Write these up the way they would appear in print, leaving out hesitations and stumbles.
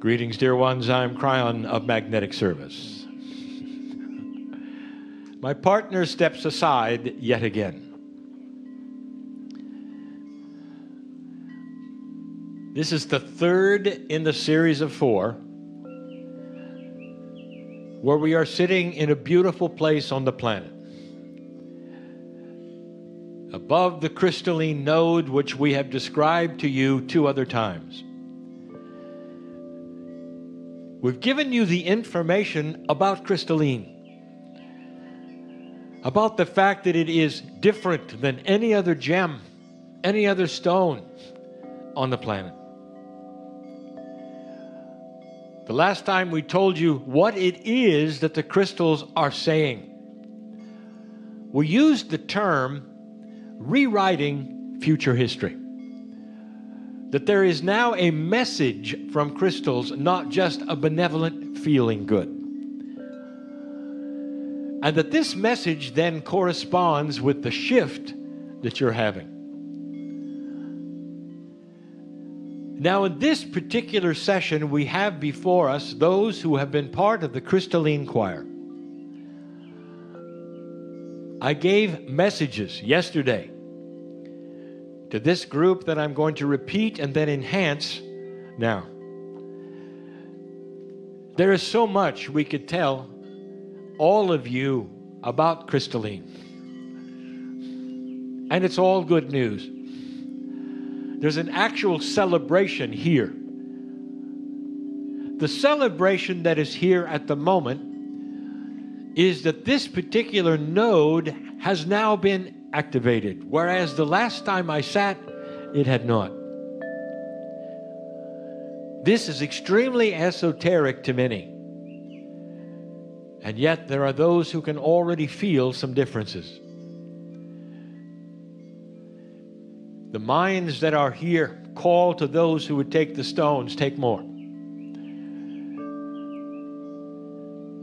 Greetings, dear ones. I'm Kryon of Magnetic Service. My partner steps aside yet again. This is the third in the series of 4, where we are sitting in a beautiful place on the planet, above the crystalline node which we have described to you 2 other times. We've given you the information about crystalline, about the fact that it is different than any other gem, any other stone on the planet. The last time we told you what it is that the crystals are saying. We used the term rewriting future history. That there is now a message from crystals, not just a benevolent feeling good. And that this message then corresponds with the shift that you're having. Now, in this particular session, we have before us those who have been part of the crystalline choir. I gave messages yesterday to this group that I'm going to repeat and then enhance now. There is so much we could tell all of you about crystalline. And it's all good news. There's an actual celebration here. The celebration that is here at the moment is that this particular node has now been activated, whereas the last time I sat, it had not. This is extremely esoteric to many. And yet there are those who can already feel some differences. The minds that are here call to those who would take the stones, take more.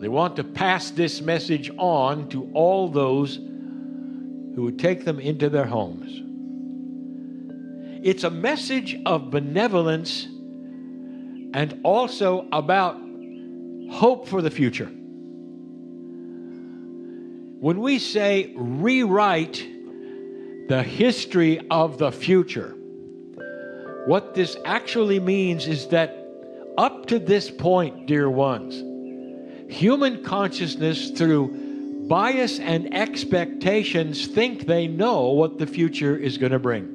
They want to pass this message on to all those who would take them into their homes. It's a message of benevolence and also about hope for the future. When we say rewrite the history of the future, what this actually means is that up to this point, dear ones, human consciousness through bias and expectations think they know what the future is going to bring.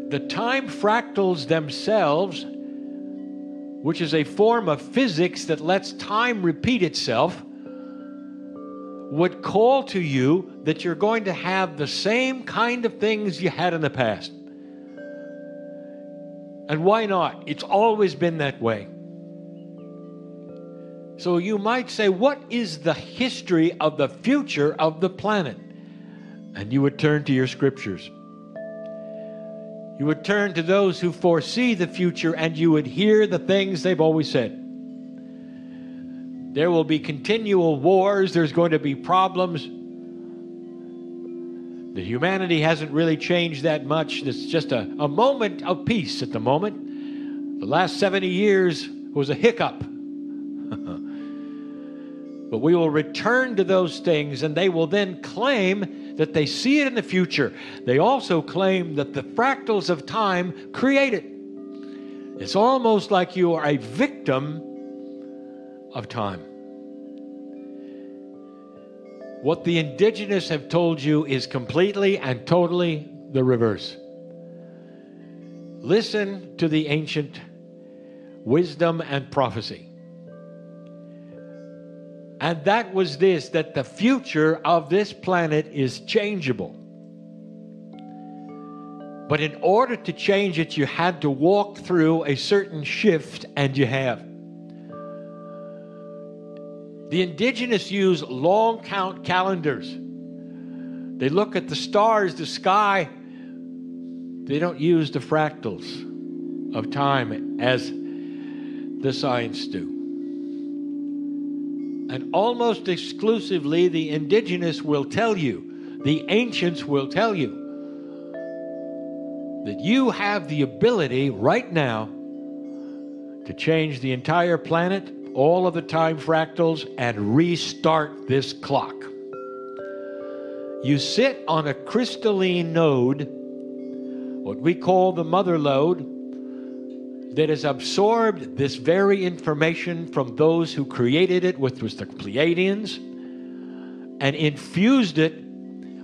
The time fractals themselves, which is a form of physics that lets time repeat itself, would call to you that you're going to have the same kind of things you had in the past. And why not? It's always been that way. So you might say, what is the history of the future of the planet? And you would turn to your scriptures. You would turn to those who foresee the future, and you would hear the things they've always said. There will be continual wars. There's going to be problems. The humanity hasn't really changed that much. It's just a moment of peace at the moment. The last 70 years was a hiccup. But we will return to those things, and they will then claim that they see it in the future. They also claim that the fractals of time create it. It's almost like you are a victim of time. What the indigenous have told you is completely and totally the reverse. Listen to the ancient wisdom and prophecy. And that was this, that the future of this planet is changeable. But in order to change it, you had to walk through a certain shift, and you have. The indigenous use long count calendars. They look at the stars, the sky. They don't use the fractals of time as the science do. And almost exclusively, the indigenous will tell you, the ancients will tell you, that you have the ability right now to change the entire planet, all of the time fractals, and restart this clock. You sit on a crystalline node, what we call the mother lode, that has absorbed this very information from those who created it, which was the Pleiadians, and infused it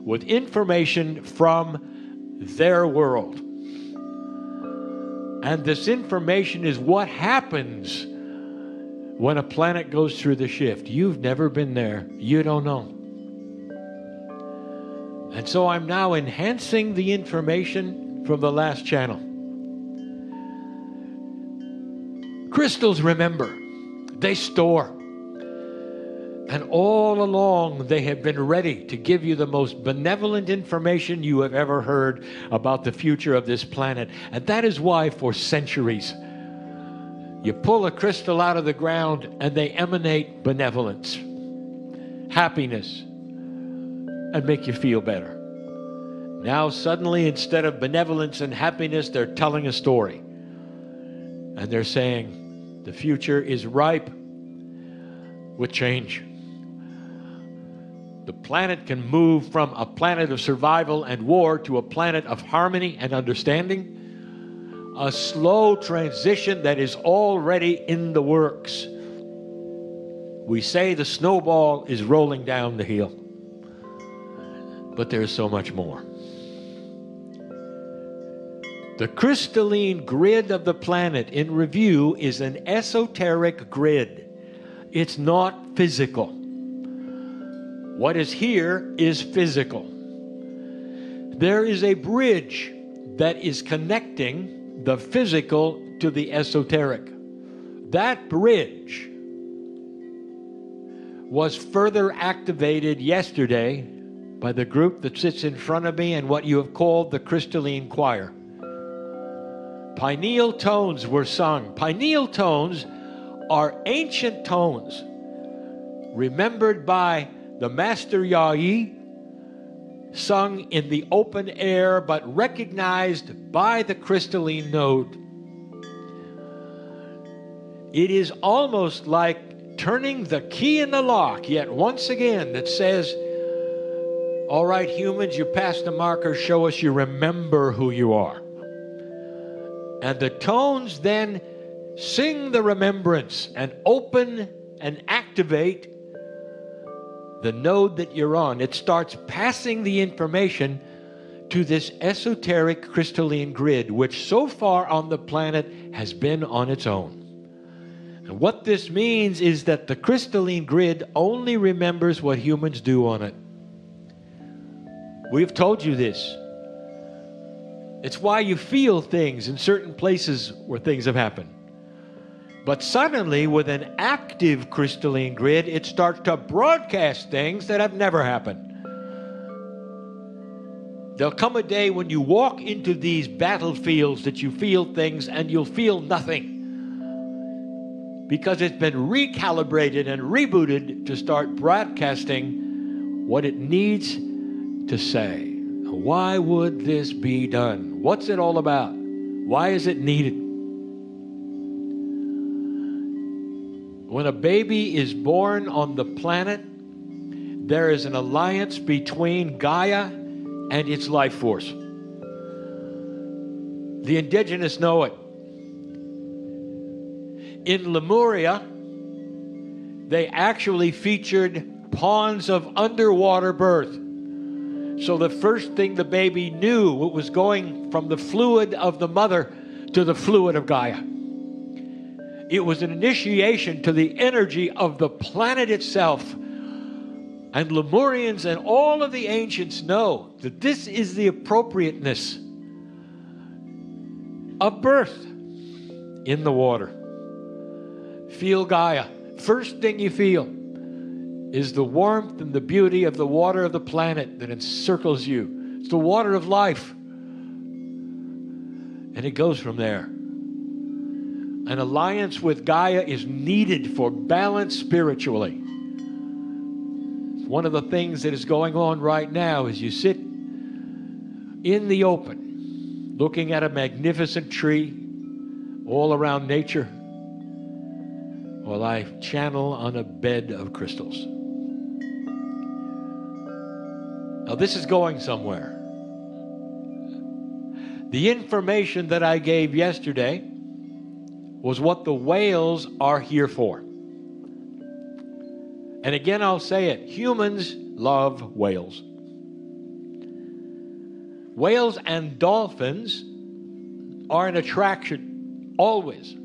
with information from their world. And this information is what happens when a planet goes through the shift. You've never been there. You don't know. And so I'm now enhancing the information from the last channel. Crystals remember. They store. And all along, they have been ready to give you the most benevolent information you have ever heard about the future of this planet. And that is why, for centuries, you pull a crystal out of the ground and they emanate benevolence, happiness, and make you feel better. Now, suddenly, instead of benevolence and happiness, they're telling a story. And they're saying the future is ripe with change. The planet can move from a planet of survival and war to a planet of harmony and understanding. A slow transition that is already in the works. We say the snowball is rolling down the hill. But there's so much more. The crystalline grid of the planet in review is an esoteric grid. It's not physical. What is here is physical. There is a bridge that is connecting the physical to the esoteric. That bridge was further activated yesterday by the group that sits in front of me and what you have called the crystalline choir. Pineal tones were sung. Pineal tones are ancient tones remembered by the Master Yai, sung in the open air but recognized by the crystalline node. It is almost like turning the key in the lock yet once again that says, all right, humans, you passed the marker, show us you remember who you are. And the tones then sing the remembrance and open and activate the node that you're on. It starts passing the information to this esoteric crystalline grid, which so far on the planet has been on its own. And what this means is that the crystalline grid only remembers what humans do on it. We've told you this. It's why you feel things in certain places where things have happened. But suddenly, with an active crystalline grid, it starts to broadcast things that have never happened. There'll come a day when you walk into these battlefields that you feel things and you'll feel nothing. Because it's been recalibrated and rebooted to start broadcasting what it needs to say. Why would this be done? What's it all about? Why is it needed? When a baby is born on the planet, there is an alliance between Gaia and its life force. The indigenous know it. In Lemuria, they actually featured ponds of underwater birth. So the first thing the baby knew, it was going from the fluid of the mother to the fluid of Gaia. It was an initiation to the energy of the planet itself. And Lemurians and all of the ancients know that this is the appropriateness of birth in the water. Feel Gaia. First thing you feel is the warmth and the beauty of the water of the planet that encircles you. It's the water of life. And it goes from there. An alliance with Gaia is needed for balance spiritually. One of the things that is going on right now is you sit in the open, looking at a magnificent tree all around nature, while I channel on a bed of crystals. Now, this is going somewhere. The information that I gave yesterday was what the whales are here for. And again, I'll say it. Humans love whales. Whales and dolphins are an attraction, always.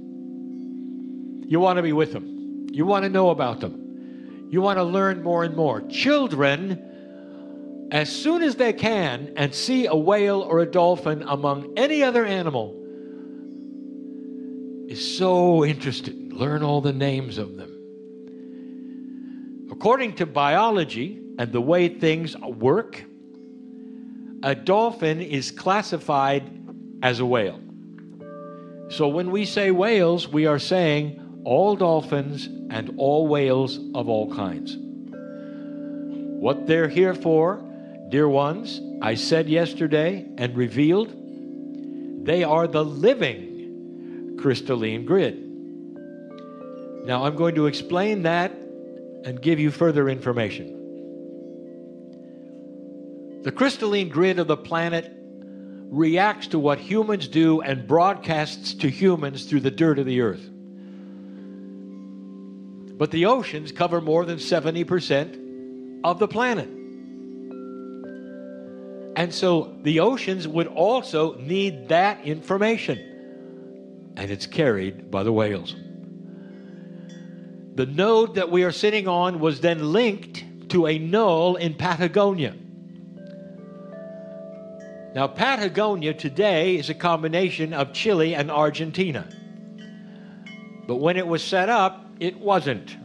You want to be with them. You want to know about them. You want to learn more and more. Children, as soon as they can, and see a whale or a dolphin among any other animal, is so interested. Learn all the names of them. According to biology and the way things work, a dolphin is classified as a whale. So when we say whales, we are saying all dolphins and all whales of all kinds. What they're here for, dear ones, I said yesterday and revealed, they are the living crystalline grid. Now I'm going to explain that and give you further information. The crystalline grid of the planet reacts to what humans do and broadcasts to humans through the dirt of the earth. But the oceans cover more than 70% of the planet. And so the oceans would also need that information. And it's carried by the whales. The node that we are sitting on was then linked to a knoll in Patagonia. Now, Patagonia today is a combination of Chile and Argentina. But when it was set up, it wasn't.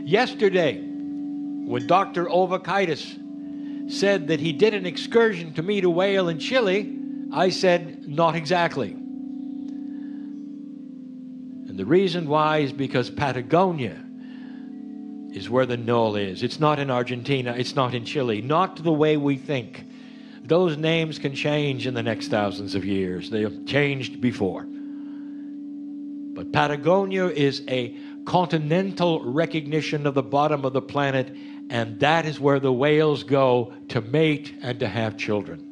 Yesterday, when Dr. Ovakaitis said that he did an excursion to meet a whale in Chile, I said, not exactly. And the reason why is because Patagonia is where the knoll is. It's not in Argentina. It's not in Chile. Not the way we think. Those names can change in the next thousands of years. They have changed before. But Patagonia is a continental recognition of the bottom of the planet, and that is where the whales go to mate and to have children.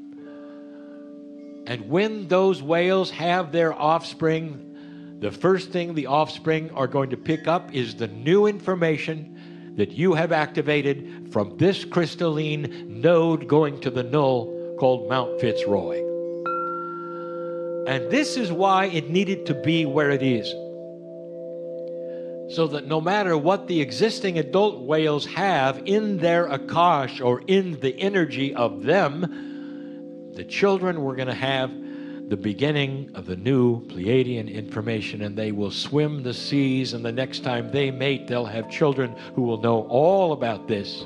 And when those whales have their offspring, the first thing the offspring are going to pick up is the new information that you have activated from this crystalline node going to the knoll called Mount Fitzroy. And this is why it needed to be where it is. So that no matter what the existing adult whales have in their Akash or in the energy of them, the children were going to have the beginning of the new Pleiadian information, and they will swim the seas, and the next time they mate, they'll have children who will know all about this.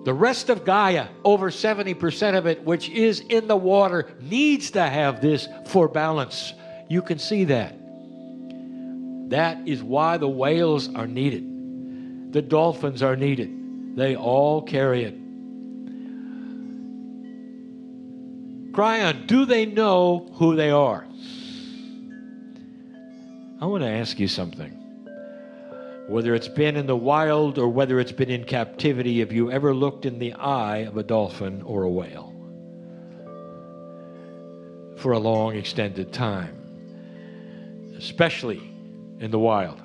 The rest of Gaia, over 70% of it, which is in the water, needs to have this for balance. You can see that. That is why the whales are needed. The dolphins are needed. They all carry it. Kryon, do they know who they are? I want to ask you something. Whether it's been in the wild or whether it's been in captivity, have you ever looked in the eye of a dolphin or a whale for a long, extended time, especially in the wild?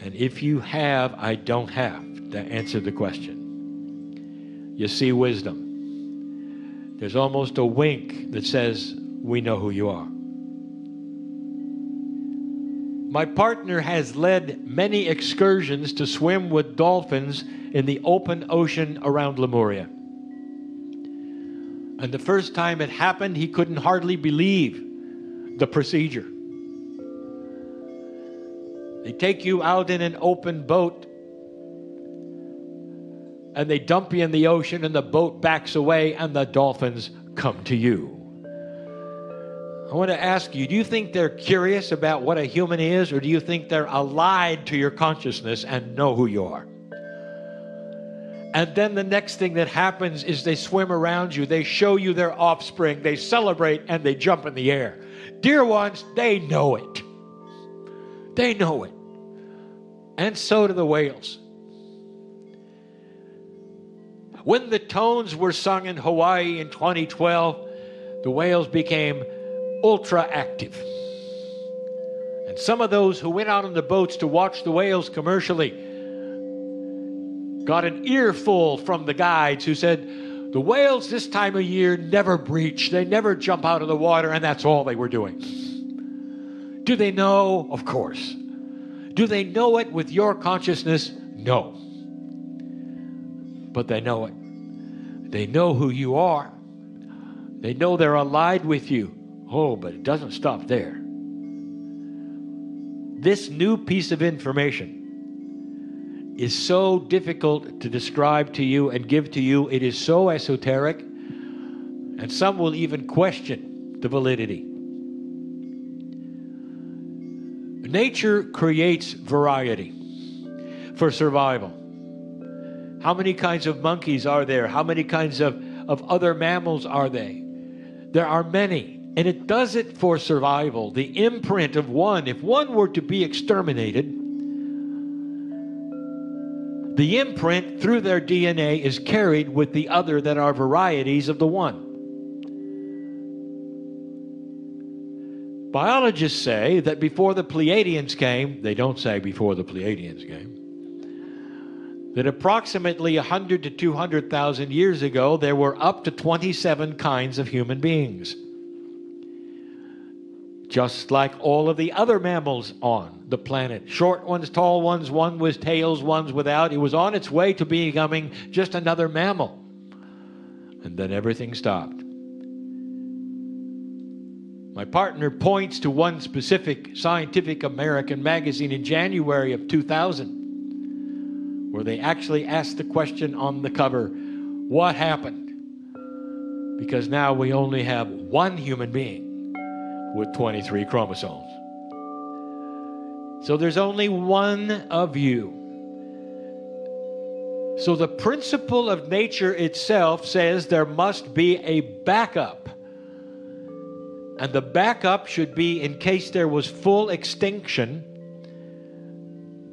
And if you have, I don't have to answer the question. You see wisdom. There's almost a wink that says, we know who you are. My partner has led many excursions to swim with dolphins in the open ocean around Lemuria. And the first time it happened, he couldn't hardly believe the procedure. They take you out in an open boat, and they dump you in the ocean, and the boat backs away, and the dolphins come to you. I want to ask you, do you think they're curious about what a human is, or do you think they're allied to your consciousness and know who you are? And then the next thing that happens is they swim around you. They show you their offspring. They celebrate and they jump in the air. Dear ones, they know it. They know it. And so do the whales. When the tones were sung in Hawaii in 2012, the whales became ultra active. And some of those who went out on the boats to watch the whales commercially got an earful from the guides who said, the whales this time of year never breach. They never jump out of the water, and that's all they were doing. Do they know? Of course. Do they know it with your consciousness? No. But they know it. They know who you are. They know they're allied with you. Oh, but it doesn't stop there. This new piece of information is so difficult to describe to you and give to you. It is so esoteric, and some will even question the validity. Nature creates variety for survival. How many kinds of monkeys are there? How many kinds of other mammals are there? There are many. And it does it for survival. The imprint of one, if one were to be exterminated, the imprint through their DNA is carried with the other that are varieties of the one. Biologists say that before the Pleiadians came, they don't say before the Pleiadians came, that approximately 100 to 200,000 years ago, there were up to 27 kinds of human beings. Just like all of the other mammals on the planet. Short ones, tall ones, one with tails, ones without. It was on its way to becoming just another mammal. And then everything stopped. My partner points to one specific Scientific American magazine in January of 2000, where they actually asked the question on the cover, what happened? Because now we only have one human being with 23 chromosomes. So there's only one of you. So the principle of nature itself says there must be a backup. And the backup should be in case there was full extinction,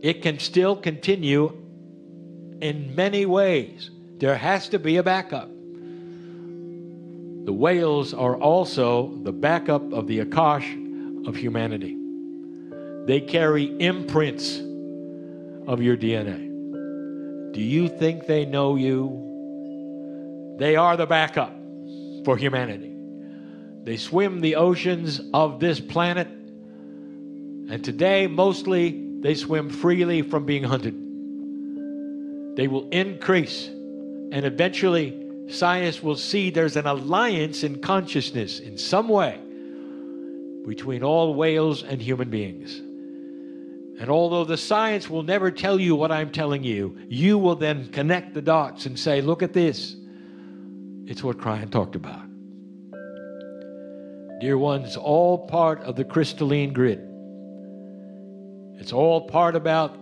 it can still continue in many ways. There has to be a backup. The whales are also the backup of the Akash of humanity. They carry imprints of your DNA. Do you think they know you? They are the backup for humanity. They swim the oceans of this planet, and today mostly they swim freely from being hunted. They will increase, and eventually scientists will see there's an alliance in consciousness in some way between all whales and human beings. And although the science will never tell you what I'm telling you, you will then connect the dots and say, look at this. It's what Kryon talked about. Dear ones, it's all part of the crystalline grid. It's all part about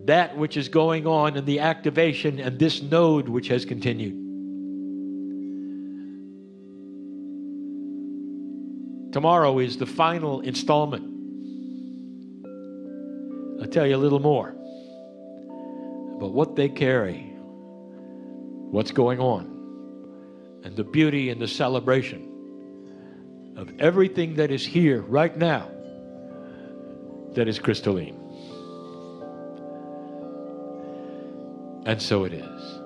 that which is going on in the activation and this node which has continued. Tomorrow is the final installment. I'll tell you a little more about what they carry, what's going on, and the beauty and the celebration of everything that is here right now that is crystalline. And so it is.